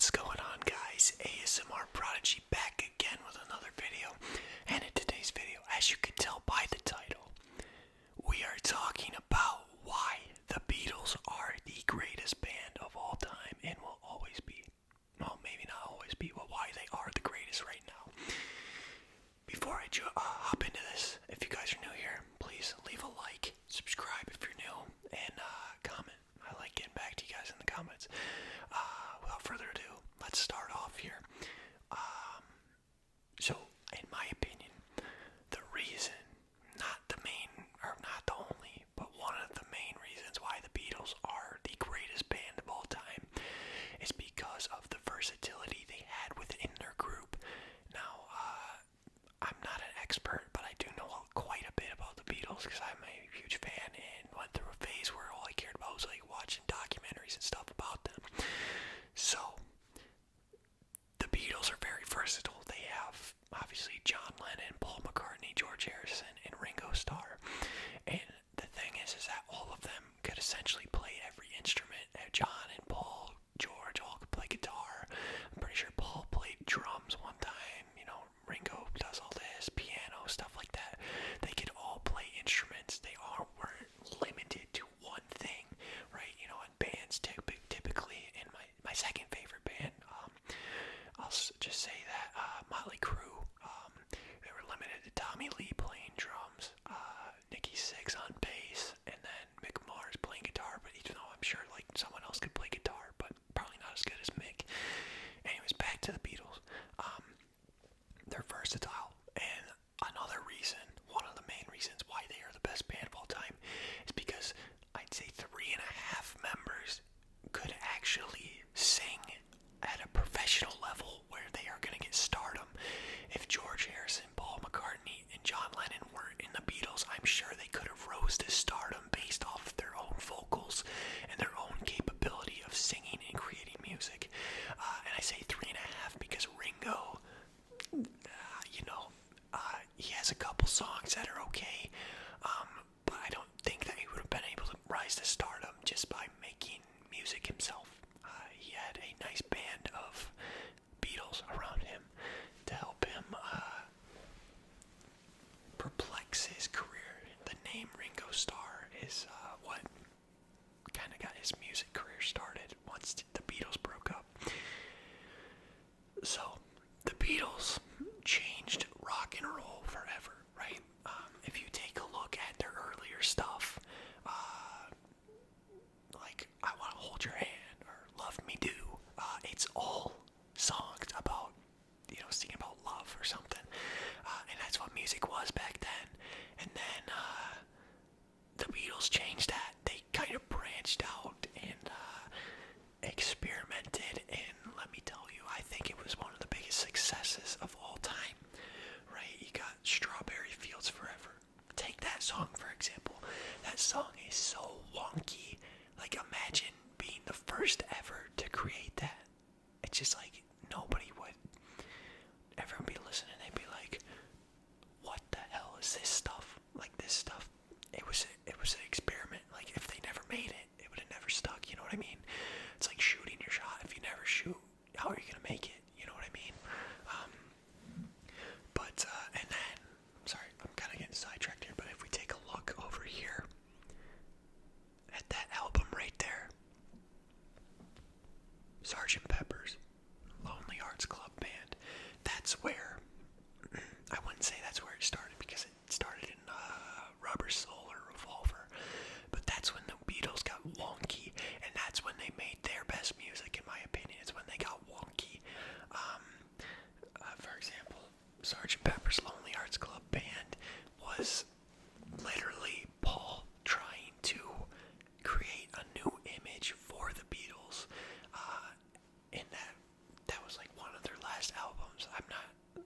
What's going on, guys? ASMR Prodigy back again with another video. And in today's video, as you can tell by the title, we are talking about why the Beatles are the greatest band of all time and will always be. Well, maybe not always be, but why they are the greatest right now. Before I hop into this, if you guys are new here, please leave a like, subscribe if you're new, and comment. I like getting back to you guys in the comments. Without further ado, let's start off here. So, in my opinion, the reason, not the main, or not the only, but one of the main reasons why the Beatles are the greatest band of all time is because of the versatility they had within their group. Now, I'm not an expert, but I do know quite a bit about the Beatles because I'm a huge fan and went through a phase where all I cared about was like watching documentaries and stuff about them. So, the Beatles are very versatile. They have, obviously, John Lennon, Paul McCartney, George Harrison, and Ringo Starr. And the thing is that all of them could essentially play every instrument. John and Paul, George all could play guitar. I'm pretty sure Paul played drums one time. You know, Ringo does all this, piano, stuff like that. They could all play instruments. They all weren't limited to one thing, right? You know, in bands, typically, in my second favorite band, I'll just say that Motley Crue, they were limited to Tommy Lee playing drums, Nicky Sixx on bass, and then Mick Mars playing guitar. But even though I'm sure like someone else could play guitar, but probably not as good as Mick. Anyways, back to the Beatles. They're versatile, and another reason, one of the main reasons why they are the best band of all time is because I'd say 3.5 members could actually sing at a professional level where they are going to get stardom. If George Harrison, Paul McCartney, and John Lennon weren't in the Beatles, I'm sure they could have rose to stardom based off of their own vocals and their own capability of singing and creating music. And I say 3.5 because Ringo, he has a couple songs that are okay, but I don't think that he would have been able to rise to stardom just by making music himself. He had a nice band of Beatles around him to help him perplex his career. The name Ringo Starr is what kind of got his music career started once the Beatles broke up. So, the Beatles changed rock and roll forever, right? If you take a look at their earlier stuff, like I Want to Hold Your Hand or Love Me Do, it's all songs about, singing about love or something. And that's what music was back then. And then the Beatles changed that. They kind of branched out and experimented, and let me tell you, I think it was one of the biggest successes of all time, right? You got Strawberry Fields Forever. Take that song, for example. That song is so wonky. Like, imagine being the first ever to create that. It's just like, nobody would. Everyone be listening, they'd be like, what the hell is this stuff? Like, this stuff, it was an experiment. Like, if they never made it, it would have never stuck, you know what I mean? It's like shooting your shot. If you never shoot, how are you going to make it? You know what I mean? And then, sorry, I'm kind of getting sidetracked here, but if we take a look over here at that album right there, Sgt. Pepper's Lonely Hearts Club Band, that's where, I wouldn't say that's where it started because it started in Rubber Soul or Revolver, but that's when the Beatles got wonky, and that's when they made their best music, in my opinion. It's when they got wonky. For example, Sgt. Pepper's Lonely Hearts Club Band was literally Paul trying to create a new image for the Beatles, and that was like one of their last albums. I'm not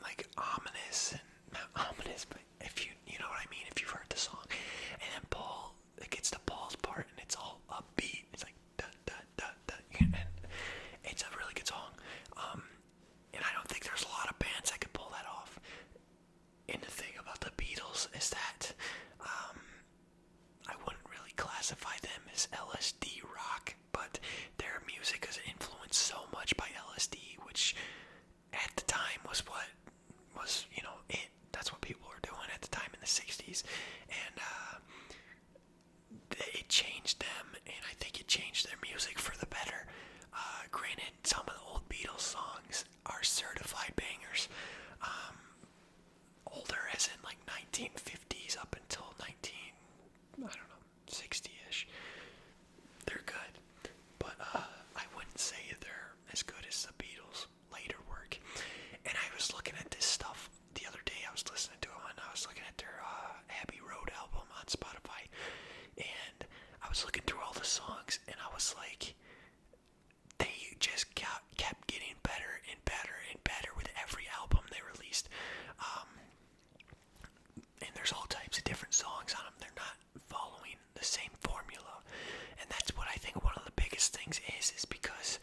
like ominous and not ominous, but if you know what I mean, if you've heard the song. And then Paul, it gets to Paul's part and it's all upbeat. It's like da da da da, and it's a really good song. And I don't think there's a lot of bands that could pull that off. And the thing about the Beatles is that I wouldn't really classify them as LSD rock, but their music is influenced so much by LSD, which at the time was what was, that's what people were doing at the time in the 60s. And it changed them, and I think it changed their music for the better. Granted, some of the old Beatles songs are certified bangers. Older as in like 1950s up until 60-ish. They're good. But I wouldn't say they're as good as the Beatles' later work. And I was looking at this stuff the other day. I was listening to them, and I was looking at their Abbey Road album on Spotify. And I was looking through all the songs, and I was like, they just kept getting better and better and better with every album they released. And there's all types of different songs on them. They're not following the same formula. And that's what I think one of the biggest things is because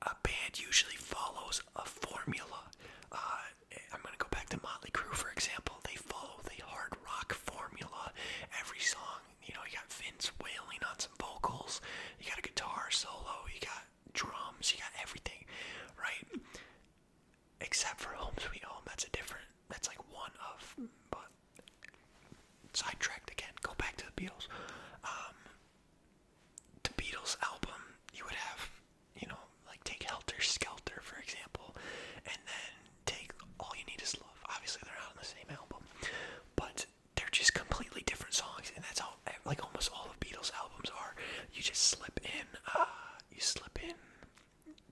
a band usually follows a formula. I'm going to go back to Motley Crue, for example. They follow the hard rock formula. Every song, you got Vince wailing on some vocals. You got a guitar solo. You got drums. You got everything, right? Except for Home Sweet Home. That's like one of, but sidetracked again. Go back to the Beatles. The Beatles album, you would have, like take Helter Skelter, for example, and then take All You Need Is Love. Obviously, they're not on the same album, but they're just completely different songs, and that's how, like almost all of Beatles albums are. You just slip in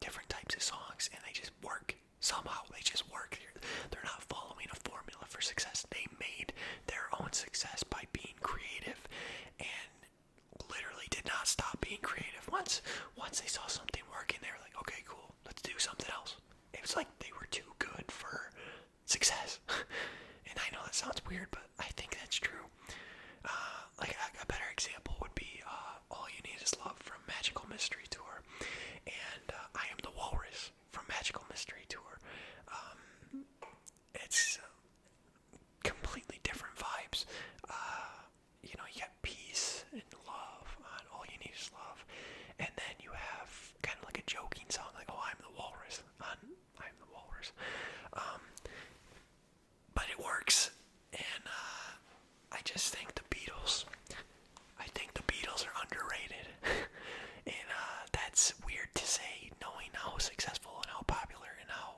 different types of songs, and they just work. Somehow, they just work. They're not following a formula for success. They made their own success by being creative, and literally did not stop being creative. Once they saw something working, they were like, okay, cool, let's do something else. It was like they were too good for success. And I know that sounds weird, but I think that's true. Like a better example would be All You Need Is Love from Magical Mystery Tour, and I Am the Walrus from Magical Mystery Tour. It's completely different vibes. You got peace and love on All You Need Is Love, and then you have kind of like a joking song like, oh, I'm the Walrus on I'm the Walrus. But it works, and I just think the Beatles are underrated. And that's weird to say, knowing how successful and how popular and how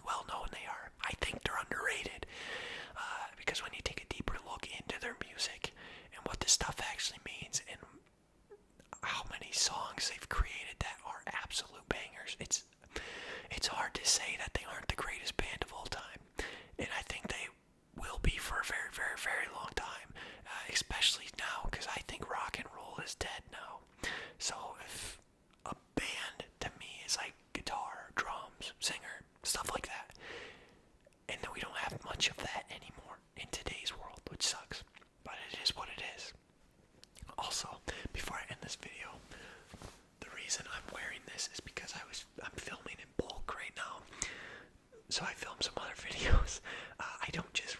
well known they are. I think they're underrated, because when you take a deeper look into their music and what this stuff actually means and how many songs they've created that are absolute bangers, it's hard to say that they aren't the greatest band of all time. And I think they will be for a very, very, very long time, especially now, because I think rock and roll is dead now. So if a band to me is like guitar, drums, singer, stuff like that, and then we don't have much of that anymore in today's world, which sucks, but it is what it is. Also, before I end this video, the reason I'm wearing this is because I'm filming in bulk right now, so I filmed some other videos. I don't just